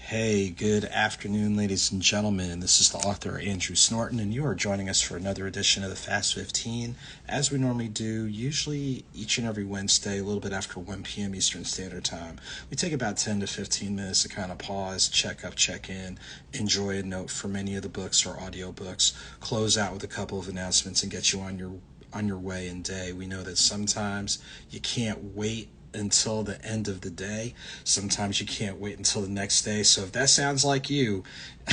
Hey, good afternoon, ladies and gentlemen. This is the author Andrew Snorton, and you are joining us for another edition of the Fast 15, as we normally do, usually each and every Wednesday, a little bit after 1 p.m. Eastern Standard Time. We take about 10 to 15 minutes to kind of pause, check up, check in, enjoy a note from any of the books or audiobooks, close out with a couple of announcements, and get you on your way and day. We know that sometimes you can't wait until the end of the day. Sometimes you can't wait until the next day. So if that sounds like you,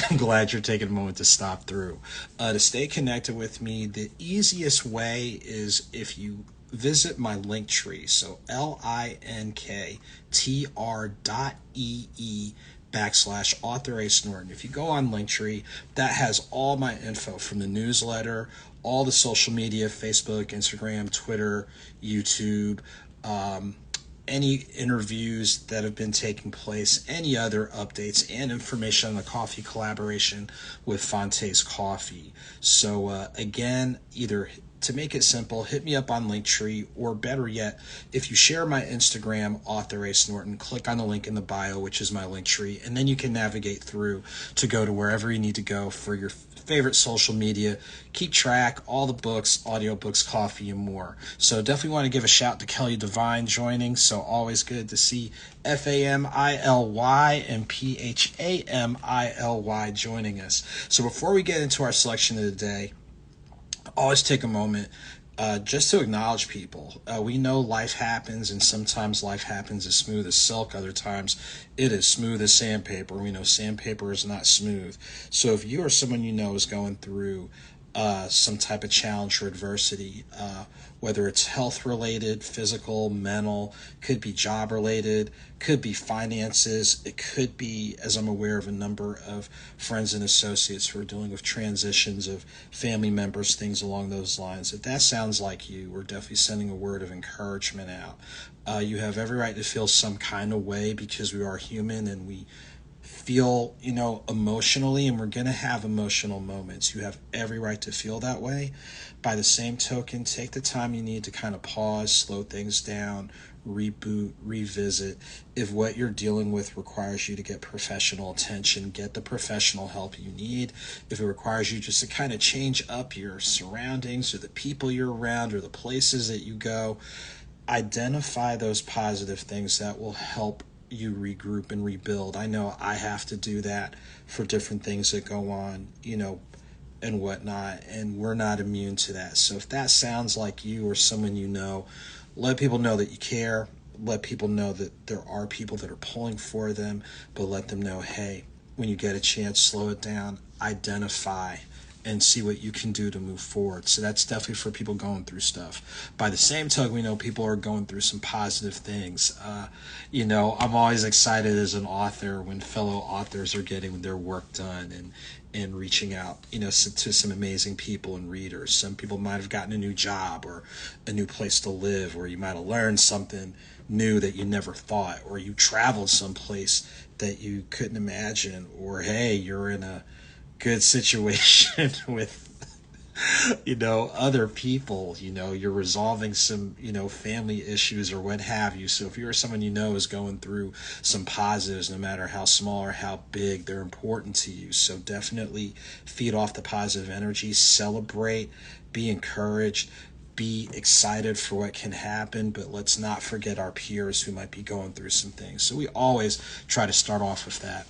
I'm glad you're taking a moment to stop through. To stay connected with me, the easiest way is if you visit my link tree. So linktr.ee/AuthorASnorton. If you go on Linktree, that has all my info from the newsletter, all the social media, Facebook, Instagram, Twitter, YouTube, any interviews that have been taking place, any other updates, and information on the coffee collaboration with Fonte's Coffee. So again, either to make it simple, hit me up on Linktree, or better yet, if you share my Instagram, AuthorASnorton, click on the link in the bio, which is my Linktree, and then you can navigate through to go to wherever you need to go for your favorite social media, keep track, all the books, audiobooks, coffee, and more. So definitely want to give a shout to Kelly Devine joining. So always good to see Family and Phamily joining us. So before we get into our selection of the day, always take a moment just to acknowledge people. We know life happens, and sometimes life happens as smooth as silk. Other times it is smooth as sandpaper. We know sandpaper is not smooth. So if you or someone you know is going through some type of challenge or adversity, whether it's health related, physical, mental, could be job related, could be finances, it could be, as I'm aware of a number of friends and associates who are dealing with transitions of family members, things along those lines. If that sounds like you, we're definitely sending a word of encouragement out. You have every right to feel some kind of way, because we are human and we feel, emotionally, and we're going to have emotional moments. You have every right to feel that way. By the same token, take the time you need to kind of pause, slow things down, reboot, revisit. If what you're dealing with requires you to get professional attention, get the professional help you need. If it requires you just to kind of change up your surroundings or the people you're around or the places that you go, identify those positive things that will help you regroup and rebuild. I know I have to do that for different things that go on, and whatnot, and we're not immune to that. So if that sounds like you or someone you know, let people know that you care. Let people know that there are people that are pulling for them, but let them know, hey, when you get a chance, slow it down, identify, and see what you can do to move forward. So that's definitely for people going through stuff. By the same token, we know people are going through some positive things. I'm always excited as an author when fellow authors are getting their work done and reaching out, to some amazing people and readers. Some people might have gotten a new job or a new place to live, or you might have learned something new that you never thought, or you traveled someplace that you couldn't imagine, or hey, you're in a good situation with other people, you're resolving some family issues or what have you. So if you're someone is going through some positives, no matter how small or how big, they're important to you. So definitely feed off the positive energy, celebrate, be encouraged, be excited for what can happen, but let's not forget our peers who might be going through some things. So we always try to start off with that.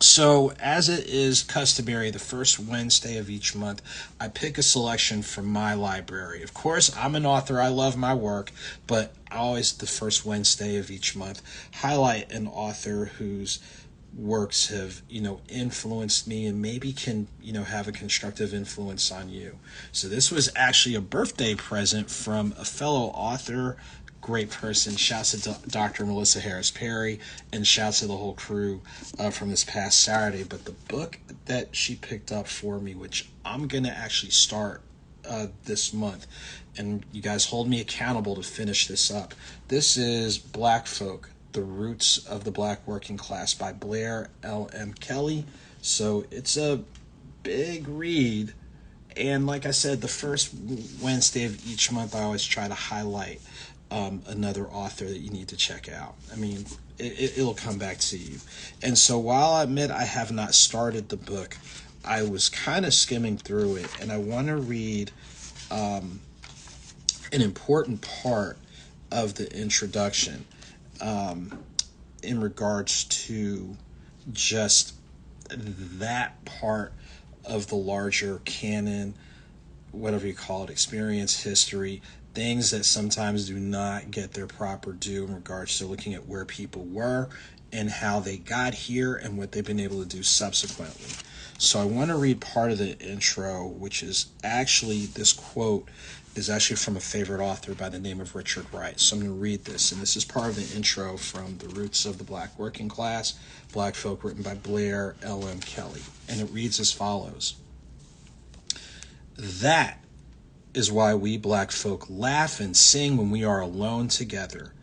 So, as it is customary, the first Wednesday of each month, I pick a selection from my library. Of course, I'm an author. I love my work, but always the first Wednesday of each month, highlight an author whose works have, influenced me and maybe can, have a constructive influence on you. So this was actually a birthday present from a fellow author, great person. Shouts to Dr. Melissa Harris Perry, and shouts to the whole crew from this past Saturday. But the book that she picked up for me, which I'm going to actually start this month, and you guys hold me accountable to finish this up. This is Black Folk, The Roots of the Black Working Class by Blair LM Kelley. So it's a big read. And like I said, the first Wednesday of each month, I always try to highlight another author that you need to check out. I mean, It'll come back to you. And so while I admit I have not started the book, I was kind of skimming through it, and I want to read an important part of the introduction in regards to just that part of the larger canon, whatever you call it, experience, history, things that sometimes do not get their proper due in regards to looking at where people were and how they got here and what they've been able to do subsequently. So I want to read part of the intro, which is actually, this quote is actually from a favorite author by the name of Richard Wright. So I'm going to read this, and this is part of the intro from The Roots of the Black Working Class, Black Folk, written by Blair LM Kelley. And it reads as follows. That is why we black folk laugh and sing when we are alone together.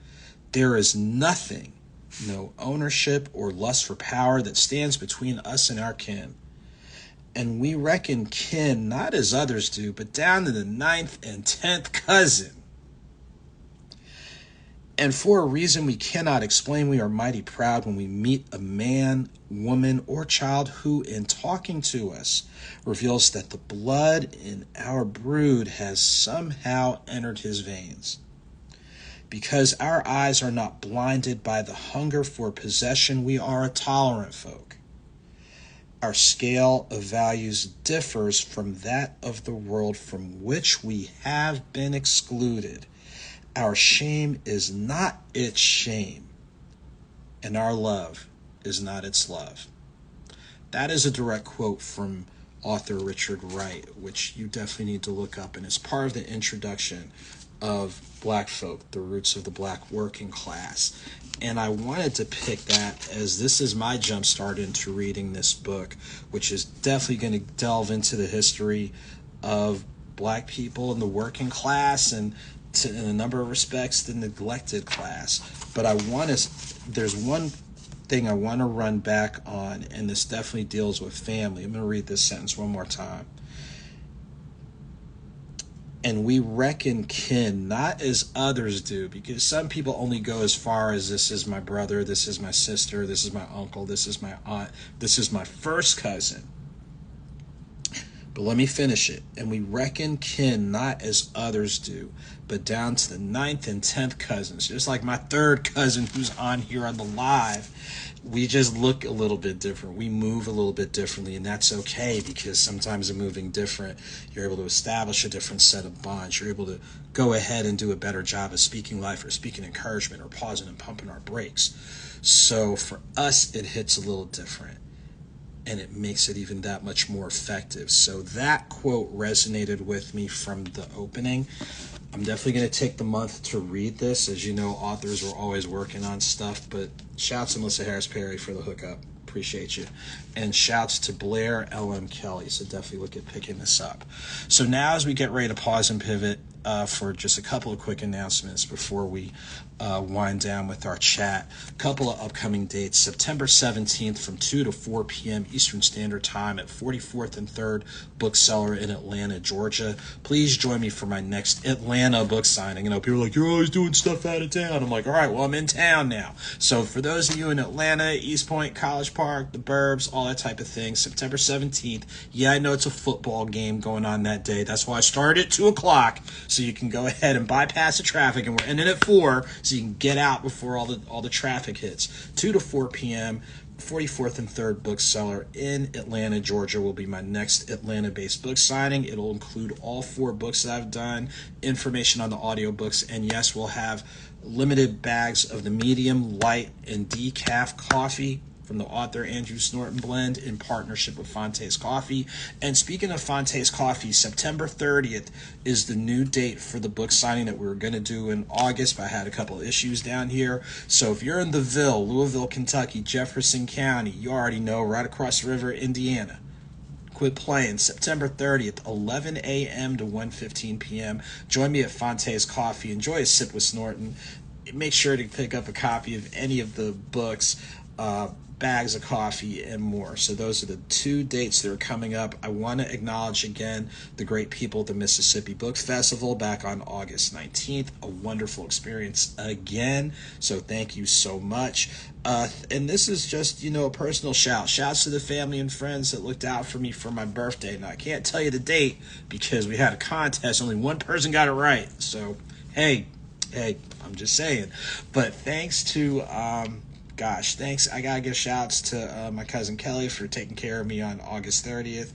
There is nothing, no ownership or lust for power that stands between us and our kin. And we reckon kin not as others do, but down to the 9th and 10th cousin. And for a reason we cannot explain, we are mighty proud when we meet a man, woman, or child who, in talking to us, reveals that the blood in our brood has somehow entered his veins. Because our eyes are not blinded by the hunger for possession, we are a tolerant folk. Our scale of values differs from that of the world from which we have been excluded. Our shame is not its shame, and our love is not its love. That is a direct quote from author Richard Wright, which you definitely need to look up, and it's part of the introduction of Black Folk, the Roots of the Black Working Class. And I wanted to pick that as this is my jump start into reading this book, which is definitely going to delve into the history of black people in the working class and in a number of respects the neglected class. But there's one thing I want to run back on, and this definitely deals with family. I'm going to read this sentence one more time. And we reckon kin not as others do, because some people only go as far as this is my brother, this is my sister, this is my uncle, this is my aunt, this is my first cousin. But let me finish it. And we reckon kin not as others do, but down to the 9th and 10th cousins. Just like my third cousin who's on here on the live. We just look a little bit different. We move a little bit differently, and that's okay, because sometimes in moving different, you're able to establish a different set of bonds. You're able to go ahead and do a better job of speaking life or speaking encouragement or pausing and pumping our brakes. So for us, it hits a little different, and it makes it even that much more effective. So that quote resonated with me from the opening. I'm definitely going to take the month to read this. As you know, authors are always working on stuff, but shouts to Melissa Harris Perry for the hookup. Appreciate you. And shouts to Blair LM Kelley. So definitely look at picking this up. So now as we get ready to pause and pivot for just a couple of quick announcements before we wind down with our chat. A couple of upcoming dates. September 17th from 2 to 4 p.m. Eastern Standard Time at 44th and 3rd Bookseller in Atlanta, Georgia. Please join me for my next Atlanta book signing. You know, people are like, you're always doing stuff out of town. I'm like, all right, well, I'm in town now. So for those of you in Atlanta, East Point, College Park, the Burbs, all that type of thing, September 17th. Yeah, I know it's a football game going on that day. That's why I started at 2 o'clock, so you can go ahead and bypass the traffic, and we're ending at 4, so you can get out before all the traffic hits. 2 to 4 p.m., 44th and 3rd Bookseller in Atlanta, Georgia will be my next Atlanta-based book signing. It'll include all 4 books that I've done, information on the audiobooks, and yes, we'll have limited bags of the medium, light, and decaf coffee from the AuthorASnorton blend in partnership with Fonte's Coffee. And speaking of Fonte's Coffee, September 30th is the new date for the book signing that we were going to do in August, but I had a couple of issues down here. So if you're in the Ville, Louisville, Kentucky, Jefferson County, you already know, right across the river, Indiana. Quit playing. September 30th, 11 a.m. to 1:15 p.m. Join me at Fonte's Coffee. Enjoy a sip with Snorton. Make sure to pick up a copy of any of the books. bags of coffee, and more. So those are the 2 dates that are coming up. I want to acknowledge again the great people at the Mississippi Book Festival back on August 19th. A wonderful experience again. So thank you so much. And this is just, a personal shout. Shouts to the family and friends that looked out for me for my birthday. Now, I can't tell you the date because we had a contest. Only one person got it right. So, hey, I'm just saying. But thanks to... thanks. I gotta give shouts to my cousin Kelly for taking care of me on August 30th.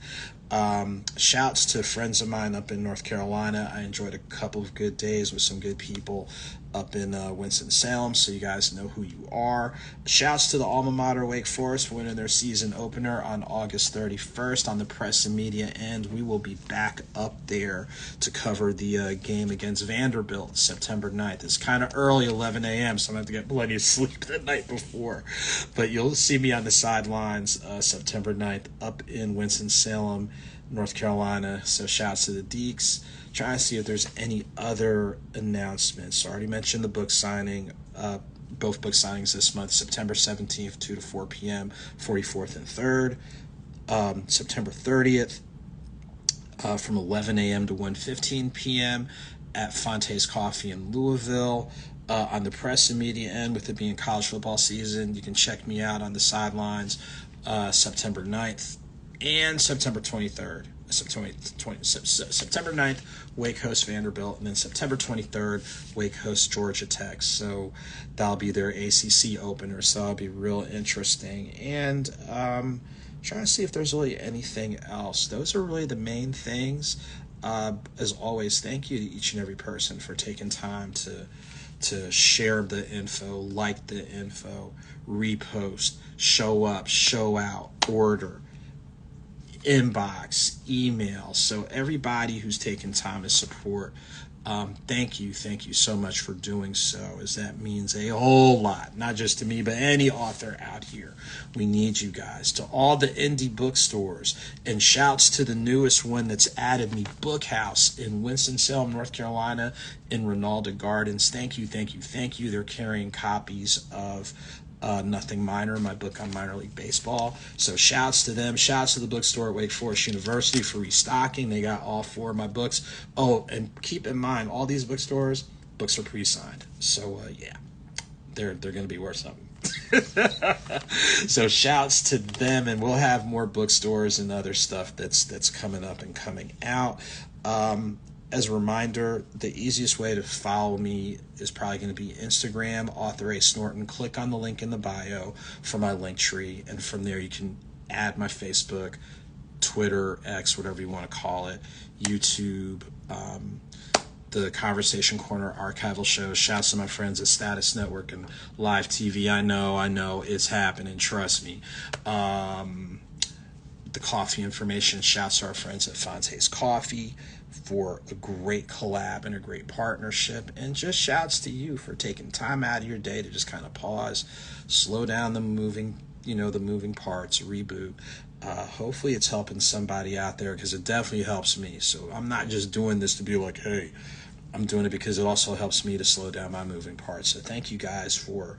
Shouts to friends of mine up in North Carolina. I enjoyed a couple of good days with some good people up in Winston-Salem, so you guys know who you are. Shouts to the alma mater Wake Forest for winning their season opener on August 31st on the press and media end. We will be back up there to cover the game against Vanderbilt September 9th. It's kind of early, 11 a.m., so I'm going to have to get plenty of sleep the night before. But you'll see me on the sidelines September 9th up in Winston-Salem, North Carolina. So shouts to the Deeks. Trying to see if there's any other announcements. I already mentioned the book signing, both book signings this month, September 17th, 2 to 4 p.m., 44th and 3rd. September 30th, from 11 a.m. to 1:15 p.m. at Fonte's Coffee in Louisville. On the press and media end, with it being college football season, you can check me out on the sidelines September 9th and September 23rd. September 9th, Wake hosts Vanderbilt, and then September 23rd, Wake hosts Georgia Tech. So that'll be their ACC opener, so that'll be real interesting. And trying to see if there's really anything else. Those are really the main things. As always, thank you to each and every person for taking time to share the info, like the info, repost, show up, show out, order, inbox, email. So everybody who's taken time to support, thank you so much for doing so, as that means a whole lot, not just to me, but any author out here. We need you guys. To all the indie bookstores, and shouts to the newest one that's added me, Book House in Winston-Salem, North Carolina, in Ronaldo Gardens. Thank you. They're carrying copies of Nothing Minor, my book on minor league baseball. So shouts to them. Shouts to the bookstore at Wake Forest University for restocking. They got all 4 of my books. Oh, and keep in mind, all these bookstores, books are pre-signed. So yeah, they're going to be worth something. So shouts to them, and we'll have more bookstores and other stuff that's coming up and coming out. As a reminder, the easiest way to follow me is probably going to be Instagram, AuthorASnorton. Click on the link in the bio for my link tree, and from there you can add my Facebook, Twitter, X, whatever you want to call it, YouTube, the Conversation Corner archival shows. Shouts to my friends at Status Network and Live TV. I know, it's happening, trust me. The coffee information. Shouts to our friends at Fonte's Coffee for a great collab and a great partnership, and just shouts to you for taking time out of your day to just kind of pause, slow down the moving parts, reboot. Hopefully it's helping somebody out there, because it definitely helps me. So I'm not just doing this to be like, hey, I'm doing it because it also helps me to slow down my moving parts. So thank you guys for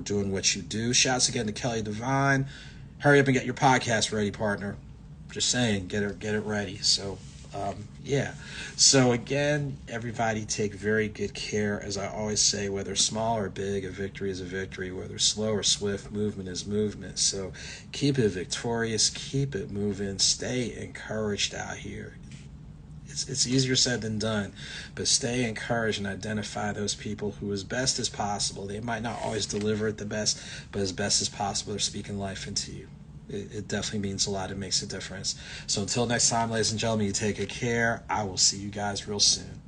doing what you do. Shouts again to Kelly Devine. Hurry up and get your podcast ready, partner. Just saying, get it ready. So yeah. So again, everybody take very good care. As I always say, whether small or big, a victory is a victory. Whether slow or swift, movement is movement. So keep it victorious, keep it moving, stay encouraged out here. It's easier said than done, but stay encouraged and identify those people who, as best as possible, they might not always deliver it the best, but as best as possible, they're speaking life into you. It definitely means a lot. It makes a difference. So until next time, ladies and gentlemen, you take good care. I will see you guys real soon.